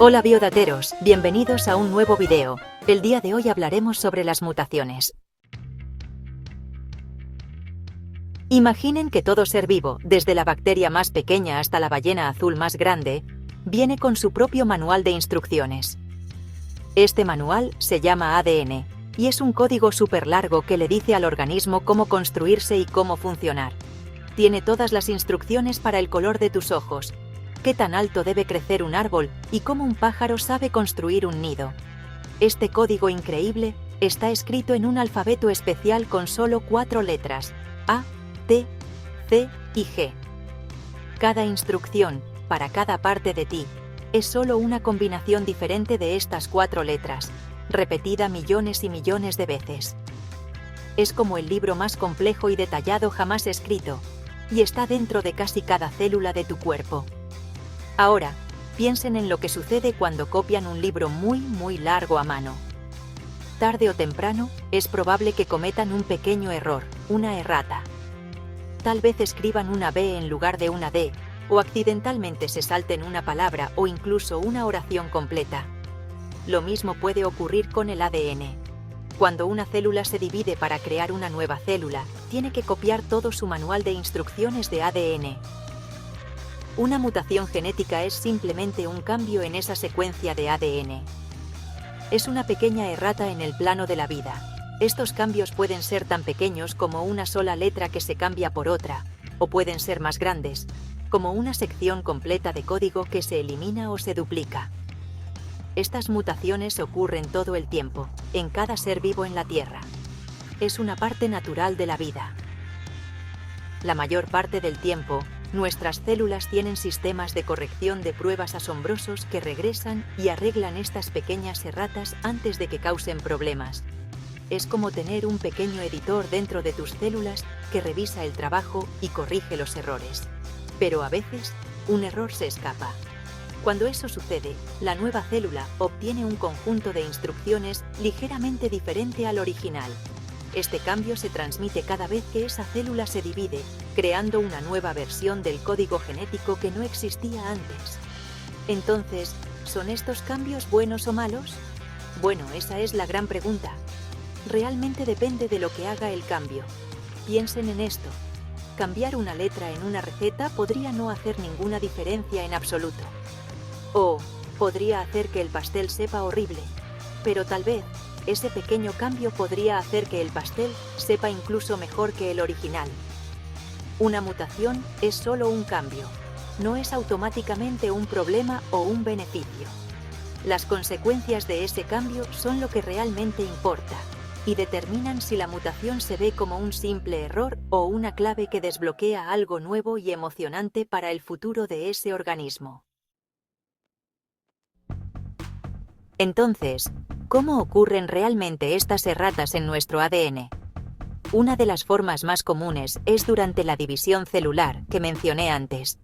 Hola biodateros, bienvenidos a un nuevo video. El día de hoy hablaremos sobre las mutaciones. Imaginen que todo ser vivo, desde la bacteria más pequeña hasta la ballena azul más grande, viene con su propio manual de instrucciones. Este manual se llama ADN, y es un código súper largo que le dice al organismo cómo construirse y cómo funcionar. Tiene todas las instrucciones para el color de tus ojos, qué tan alto debe crecer un árbol y cómo un pájaro sabe construir un nido. Este código increíble está escrito en un alfabeto especial con solo 4 letras: A, T, C y G. Cada instrucción, para cada parte de ti, es solo una combinación diferente de estas 4 letras, repetida millones y millones de veces. Es como el libro más complejo y detallado jamás escrito, y está dentro de casi cada célula de tu cuerpo. Ahora, piensen en lo que sucede cuando copian un libro muy largo a mano. Tarde o temprano, es probable que cometan un pequeño error, una errata. Tal vez escriban una B en lugar de una D, o accidentalmente se salten una palabra o incluso una oración completa. Lo mismo puede ocurrir con el ADN. Cuando una célula se divide para crear una nueva célula, tiene que copiar todo su manual de instrucciones de ADN. Una mutación genética es simplemente un cambio en esa secuencia de ADN. Es una pequeña errata en el plano de la vida. Estos cambios pueden ser tan pequeños como una sola letra que se cambia por otra, o pueden ser más grandes, como una sección completa de código que se elimina o se duplica. Estas mutaciones ocurren todo el tiempo, en cada ser vivo en la Tierra. Es una parte natural de la vida. La mayor parte del tiempo, nuestras células tienen sistemas de corrección de pruebas asombrosos que regresan y arreglan estas pequeñas erratas antes de que causen problemas. Es como tener un pequeño editor dentro de tus células que revisa el trabajo y corrige los errores. Pero a veces, un error se escapa. Cuando eso sucede, la nueva célula obtiene un conjunto de instrucciones ligeramente diferente al original. Este cambio se transmite cada vez que esa célula se divide, creando una nueva versión del código genético que no existía antes. Entonces, ¿son estos cambios buenos o malos? Bueno, esa es la gran pregunta. Realmente depende de lo que haga el cambio. Piensen en esto. Cambiar una letra en una receta podría no hacer ninguna diferencia en absoluto. O podría hacer que el pastel sepa horrible, pero tal vez ese pequeño cambio podría hacer que el pastel sepa incluso mejor que el original. Una mutación es solo un cambio, no es automáticamente un problema o un beneficio. Las consecuencias de ese cambio son lo que realmente importa, y determinan si la mutación se ve como un simple error o una clave que desbloquea algo nuevo y emocionante para el futuro de ese organismo. Entonces, ¿cómo ocurren realmente estas erratas en nuestro ADN? Una de las formas más comunes es durante la división celular que mencioné antes.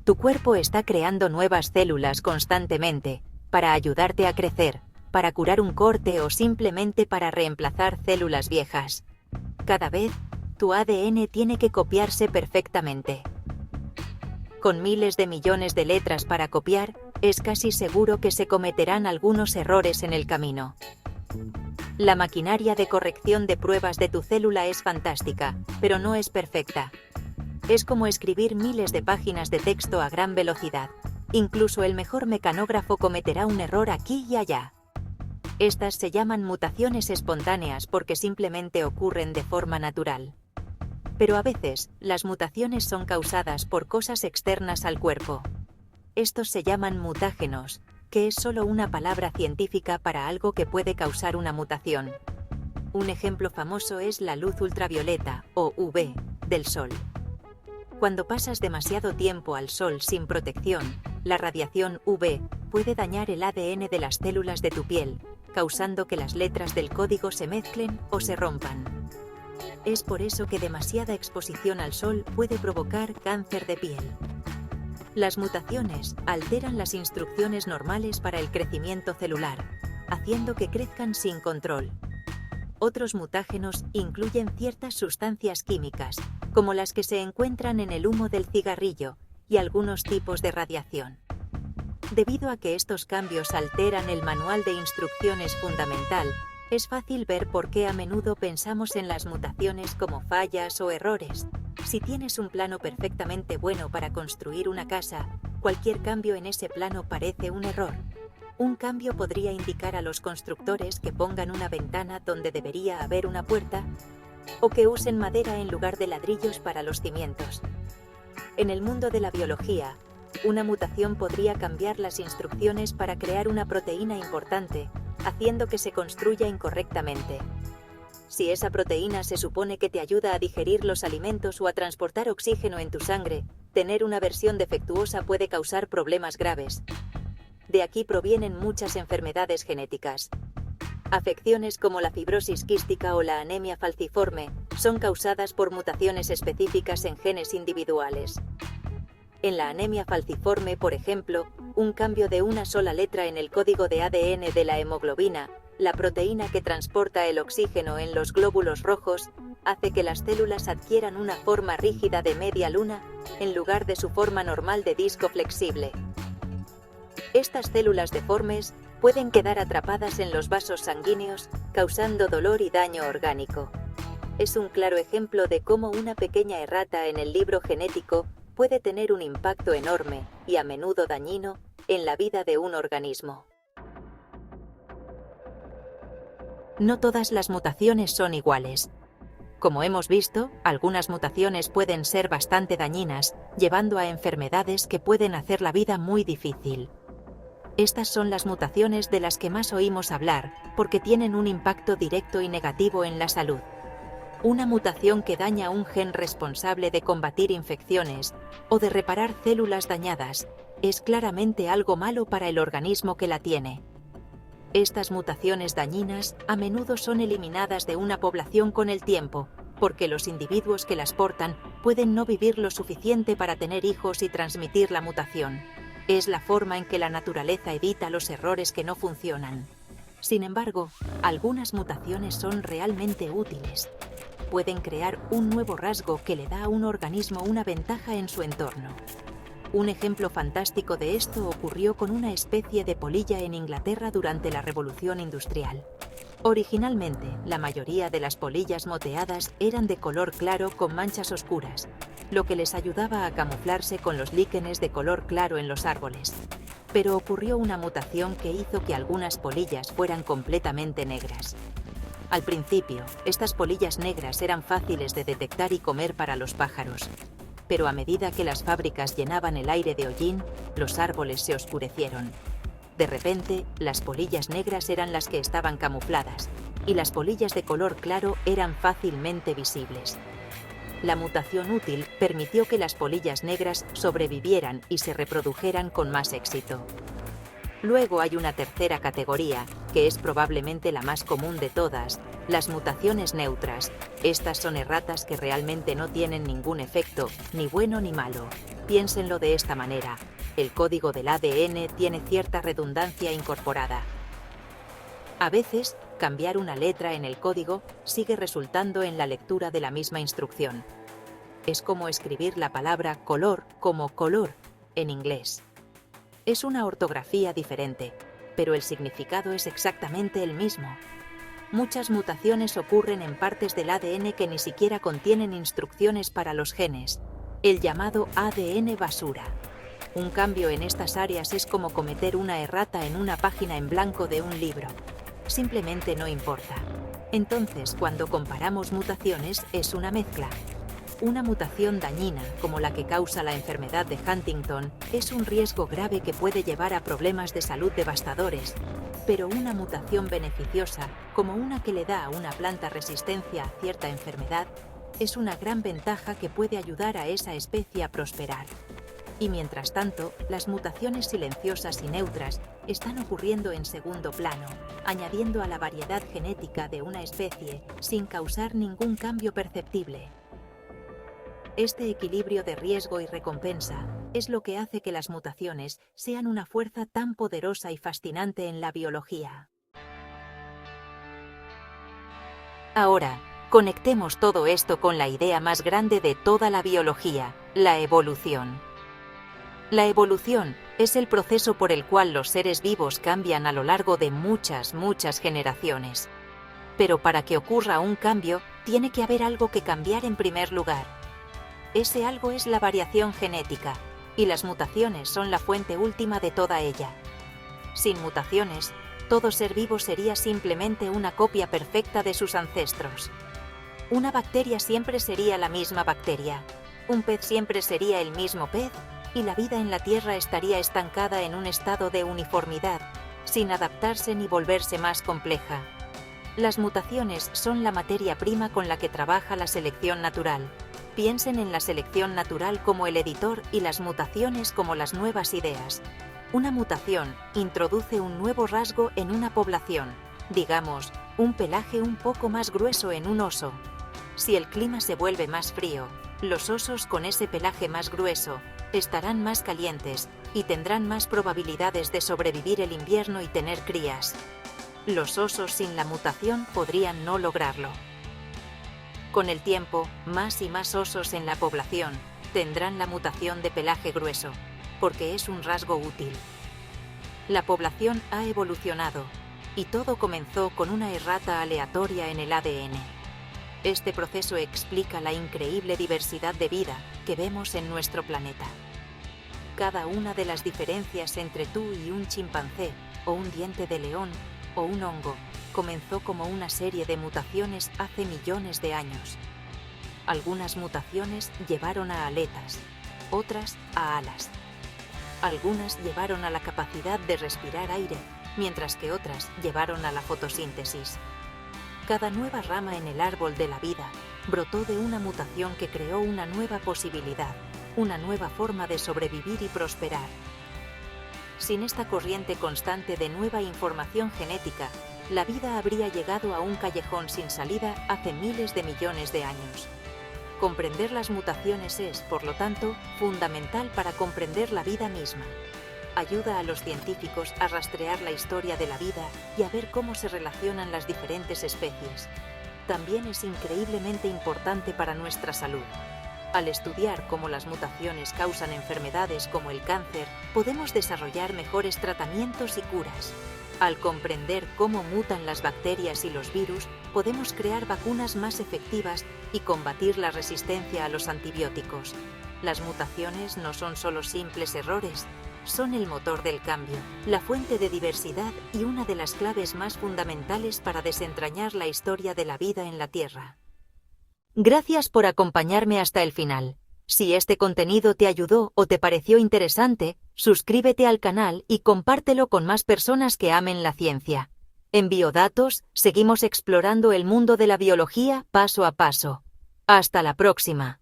Tu cuerpo está creando nuevas células constantemente para ayudarte a crecer, para curar un corte o simplemente para reemplazar células viejas. Cada vez, tu ADN tiene que copiarse perfectamente. Con miles de millones de letras para copiar, es casi seguro que se cometerán algunos errores en el camino. La maquinaria de corrección de pruebas de tu célula es fantástica, pero no es perfecta. Es como escribir miles de páginas de texto a gran velocidad. Incluso el mejor mecanógrafo cometerá un error aquí y allá. Estas se llaman mutaciones espontáneas porque simplemente ocurren de forma natural. Pero a veces, las mutaciones son causadas por cosas externas al cuerpo. Estos se llaman mutágenos, que es solo una palabra científica para algo que puede causar una mutación. Un ejemplo famoso es la luz ultravioleta, o UV, del sol. Cuando pasas demasiado tiempo al sol sin protección, la radiación UV puede dañar el ADN de las células de tu piel, causando que las letras del código se mezclen o se rompan. Es por eso que demasiada exposición al sol puede provocar cáncer de piel. Las mutaciones alteran las instrucciones normales para el crecimiento celular, haciendo que crezcan sin control. Otros mutágenos incluyen ciertas sustancias químicas, como las que se encuentran en el humo del cigarrillo, y algunos tipos de radiación. Debido a que estos cambios alteran el manual de instrucciones fundamental, es fácil ver por qué a menudo pensamos en las mutaciones como fallas o errores. Si tienes un plano perfectamente bueno para construir una casa, cualquier cambio en ese plano parece un error. Un cambio podría indicar a los constructores que pongan una ventana donde debería haber una puerta, o que usen madera en lugar de ladrillos para los cimientos. En el mundo de la biología, una mutación podría cambiar las instrucciones para crear una proteína importante, haciendo que se construya incorrectamente. Si esa proteína se supone que te ayuda a digerir los alimentos o a transportar oxígeno en tu sangre, tener una versión defectuosa puede causar problemas graves. De aquí provienen muchas enfermedades genéticas. Afecciones como la fibrosis quística o la anemia falciforme son causadas por mutaciones específicas en genes individuales. En la anemia falciforme, por ejemplo, un cambio de una sola letra en el código de ADN de la hemoglobina, la proteína que transporta el oxígeno en los glóbulos rojos, hace que las células adquieran una forma rígida de media luna, en lugar de su forma normal de disco flexible. Estas células deformes pueden quedar atrapadas en los vasos sanguíneos, causando dolor y daño orgánico. Es un claro ejemplo de cómo una pequeña errata en el libro genético puede tener un impacto enorme, y a menudo dañino, en la vida de un organismo. No todas las mutaciones son iguales. Como hemos visto, algunas mutaciones pueden ser bastante dañinas, llevando a enfermedades que pueden hacer la vida muy difícil. Estas son las mutaciones de las que más oímos hablar, porque tienen un impacto directo y negativo en la salud. Una mutación que daña un gen responsable de combatir infecciones o de reparar células dañadas es claramente algo malo para el organismo que la tiene. Estas mutaciones dañinas a menudo son eliminadas de una población con el tiempo, porque los individuos que las portan pueden no vivir lo suficiente para tener hijos y transmitir la mutación. Es la forma en que la naturaleza evita los errores que no funcionan. Sin embargo, algunas mutaciones son realmente útiles. Pueden crear un nuevo rasgo que le da a un organismo una ventaja en su entorno. Un ejemplo fantástico de esto ocurrió con una especie de polilla en Inglaterra durante la Revolución Industrial. Originalmente, la mayoría de las polillas moteadas eran de color claro con manchas oscuras, lo que les ayudaba a camuflarse con los líquenes de color claro en los árboles. Pero ocurrió una mutación que hizo que algunas polillas fueran completamente negras. Al principio, estas polillas negras eran fáciles de detectar y comer para los pájaros. Pero a medida que las fábricas llenaban el aire de hollín, los árboles se oscurecieron. De repente, las polillas negras eran las que estaban camufladas, y las polillas de color claro eran fácilmente visibles. La mutación útil permitió que las polillas negras sobrevivieran y se reprodujeran con más éxito. Luego hay una tercera categoría, que es probablemente la más común de todas, las mutaciones neutras. Estas son erratas que realmente no tienen ningún efecto, ni bueno ni malo. Piénsenlo de esta manera: el código del ADN tiene cierta redundancia incorporada. A veces, cambiar una letra en el código sigue resultando en la lectura de la misma instrucción. Es como escribir la palabra color como color en inglés. Es una ortografía diferente, pero el significado es exactamente el mismo. Muchas mutaciones ocurren en partes del ADN que ni siquiera contienen instrucciones para los genes, el llamado ADN basura. Un cambio en estas áreas es como cometer una errata en una página en blanco de un libro. Simplemente no importa. Entonces, cuando comparamos mutaciones, es una mezcla. Una mutación dañina, como la que causa la enfermedad de Huntington, es un riesgo grave que puede llevar a problemas de salud devastadores, pero una mutación beneficiosa, como una que le da a una planta resistencia a cierta enfermedad, es una gran ventaja que puede ayudar a esa especie a prosperar. Y mientras tanto, las mutaciones silenciosas y neutras están ocurriendo en segundo plano, añadiendo a la variedad genética de una especie sin causar ningún cambio perceptible. Este equilibrio de riesgo y recompensa es lo que hace que las mutaciones sean una fuerza tan poderosa y fascinante en la biología. Ahora, conectemos todo esto con la idea más grande de toda la biología, la evolución. La evolución es el proceso por el cual los seres vivos cambian a lo largo de muchas generaciones. Pero para que ocurra un cambio, tiene que haber algo que cambiar en primer lugar. Ese algo es la variación genética, y las mutaciones son la fuente última de toda ella. Sin mutaciones, todo ser vivo sería simplemente una copia perfecta de sus ancestros. Una bacteria siempre sería la misma bacteria, un pez siempre sería el mismo pez, y la vida en la Tierra estaría estancada en un estado de uniformidad, sin adaptarse ni volverse más compleja. Las mutaciones son la materia prima con la que trabaja la selección natural. Piensen en la selección natural como el editor y las mutaciones como las nuevas ideas. Una mutación introduce un nuevo rasgo en una población, digamos, un pelaje un poco más grueso en un oso. Si el clima se vuelve más frío, los osos con ese pelaje más grueso estarán más calientes y tendrán más probabilidades de sobrevivir el invierno y tener crías. Los osos sin la mutación podrían no lograrlo. Con el tiempo, más y más osos en la población tendrán la mutación de pelaje grueso, porque es un rasgo útil. La población ha evolucionado, y todo comenzó con una errata aleatoria en el ADN. Este proceso explica la increíble diversidad de vida que vemos en nuestro planeta. Cada una de las diferencias entre tú y un chimpancé, o un diente de león, o un hongo, comenzó como una serie de mutaciones hace millones de años. Algunas mutaciones llevaron a aletas, otras a alas. Algunas llevaron a la capacidad de respirar aire, mientras que otras llevaron a la fotosíntesis. Cada nueva rama en el árbol de la vida brotó de una mutación que creó una nueva posibilidad, una nueva forma de sobrevivir y prosperar. Sin esta corriente constante de nueva información genética, la vida habría llegado a un callejón sin salida hace miles de millones de años. Comprender las mutaciones es, por lo tanto, fundamental para comprender la vida misma. Ayuda a los científicos a rastrear la historia de la vida y a ver cómo se relacionan las diferentes especies. También es increíblemente importante para nuestra salud. Al estudiar cómo las mutaciones causan enfermedades como el cáncer, podemos desarrollar mejores tratamientos y curas. Al comprender cómo mutan las bacterias y los virus, podemos crear vacunas más efectivas y combatir la resistencia a los antibióticos. Las mutaciones no son solo simples errores, son el motor del cambio, la fuente de diversidad y una de las claves más fundamentales para desentrañar la historia de la vida en la Tierra. Gracias por acompañarme hasta el final. Si este contenido te ayudó o te pareció interesante, suscríbete al canal y compártelo con más personas que amen la ciencia. En Biodatos, seguimos explorando el mundo de la biología paso a paso. Hasta la próxima.